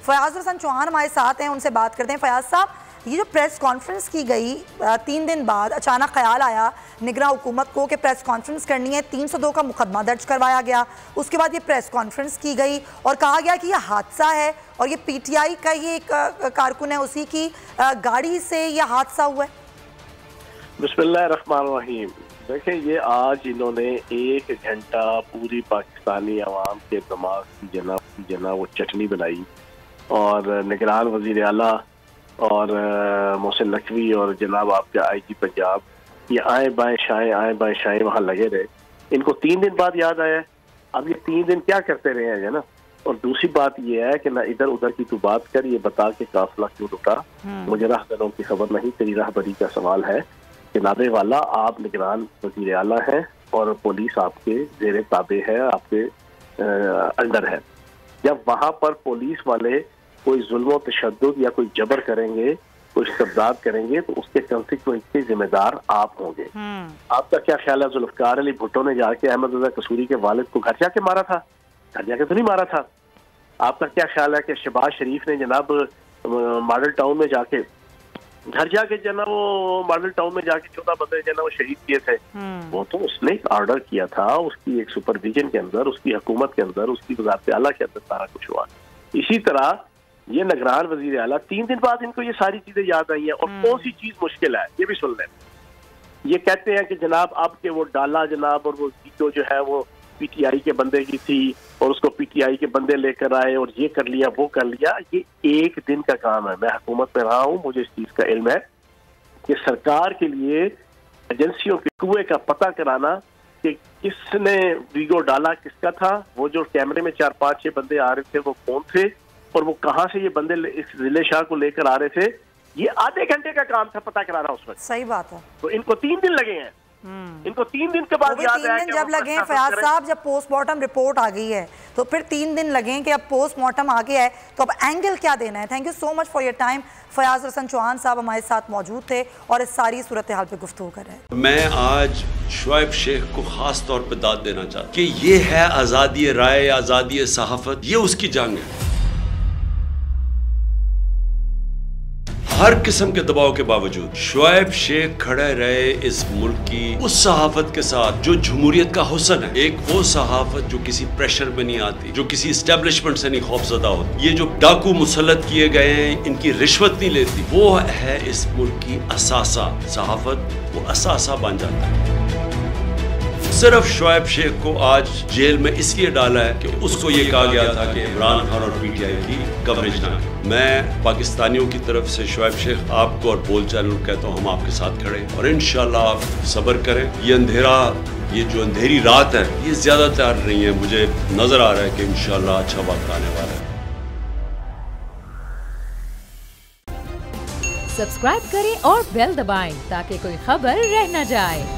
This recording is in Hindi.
फयाज हसन चौहान हमारे साथ हैं, उनसे बात करते हैं। फयाज साहब, ये जो प्रेस कॉन्फ्रेंस की गई 3 दिन बाद अचानक ख्याल आया निगरान हुकूमत को कि प्रेस कॉन्फ्रेंस करनी है, 302 का मुकदमा दर्ज करवाया गया। उसके बाद ये प्रेस कॉन्फ्रेंस की गई और कहा गया कि यह हादसा है और ये पीटीआई का ही एक कारकुन है, उसी की गाड़ी से यह हादसा हुआ है। बिस्मिल्लाहिर्रहमानिर्रहीम। देखें, ये आज इन्होंने 1 घंटा पूरी पाकिस्तानी अवाम के दिमाग की जना वो चटनी बनाई और निगरान वज़ीर आला और मोहसिन नकवी और जनाब आपके आईजी पंजाब ये आए बाएं शाएं वहाँ लगे रहे। इनको 3 दिन बाद याद आया। अब ये 3 दिन क्या करते रहे हैं ना। और दूसरी बात ये है कि ना इधर उधर की तू बात कर, ये बता के काफिला क्यों रुका। मुझे राहगरों की खबर नहीं, तेरी राहबरी का सवाल है। जनाबे वाला, आप निगरान वज़ीर आला हैं और पुलिस आपके ज़ेरे ताबे है, आपके अंडर है। जब वहाँ पर पुलिस वाले कोई जुल्म तशद्दुद या कोई जबर करेंगे, कोई इस्तेबदाद करेंगे, तो उसके कंसिक्वेंस के जिम्मेदार आप होंगे। आपका क्या ख्याल है, जुल्फ़िकार अली भुट्टो ने जाके अहमद रज़ा कसूरी के वालिद को घर जाके मारा था? घर जाके तो नहीं मारा था। आपका क्या ख्याल है कि शहबाज शरीफ ने जनाब मॉडल टाउन में जाके घर जाके जनाब वो मॉडल टाउन में जाके 14 बंदे जनाब वो शहीद किए थे? वो तो उसने एक ऑर्डर किया था, उसकी एक सुपरविजन के अंदर, उसकी हुकूमत के अंदर, उसकी वज़ारत आला के अंदर सारा कुछ हुआ। इसी तरह ये निगरान वज़ीर आला 3 दिन बाद इनको ये सारी चीजें याद आई हैं। और कौन सी चीज मुश्किल है ये भी सुन लें। ये कहते हैं कि जनाब आपके वो डाला जनाब और वो वीडियो जो है वो पीटीआई के बंदे की थी और उसको पीटीआई के बंदे लेकर आए और ये कर लिया वो कर लिया। ये 1 दिन का काम है। मैं हुकूमत में रहा हूँ, मुझे इस चीज का इल्म है कि सरकार के लिए एजेंसियों के कुएं का पता कराना कि किसने वीडियो डाला, किसका था, वो जो कैमरे में 4-5-6 बंदे आ रहे थे वो कौन थे और वो कहाँ से ये बंदे इस जिले शाह को लेकर आ रहे थे, ये आधे घंटे का काम था पता कराना उस वक्त। सही बात है। तो इनको 3 दिन लगे हैं। इनको 3 दिन के बाद याद आया कि जब लगे फयाज साहब, जब पोस्टमार्टम रिपोर्ट आ गई है तो फिर 3 दिन लगे कि अब पोस्टमार्टम आ गया है तो अब एंगल क्या देना है। Thank you so much for your time. Fayaz Hasan Chauhan साहब हमारे साथ मौजूद थे और इस सारी सूरत हाल पे गुफ्तगू कर रहे हैं। मैं आज शुएब शेख को खास तौर पे दाद देना चाहता कि ये है आज़ादी राय, आज़ादी सहाफत, ये उसकी जंग है। हर किस्म के दबाव के बावजूद शुएब शेख खड़े रहे इस मुल्क की उस सहाफत के साथ जो जमहूरियत का हुस्न है। एक वो सहाफत जो किसी प्रेशर में नहीं आती, जो किसी एस्टेब्लिशमेंट से नहीं खौफजदा होती। ये जो डाकू मुसल्लत किए गए हैं, इनकी रिश्वत नहीं लेती, वो है इस मुल्क की असासा। सहाफत वो असासा बन जाता है। सिर्फ शुएब शेख को आज जेल में इसलिए डाला है कि उसको ये कहा गया था कि इमरान खान और पीटीआई की कवरेज ना करें। मैं पाकिस्तानियों की तरफ से शुएब शेख आपको और बोल चैनल कहता हूँ, हम आपके साथ खड़े हैं और इंशाल्लाह आप सब्र करें। ये अंधेरा, ये जो अंधेरी रात है, ये ज्यादा तैयार नहीं है। मुझे नजर आ रहा है कि इंशाल्लाह अच्छा वक्त आने वाला है। सब्सक्राइब करें और बेल दबाएं ताकि कोई खबर रह न जाए।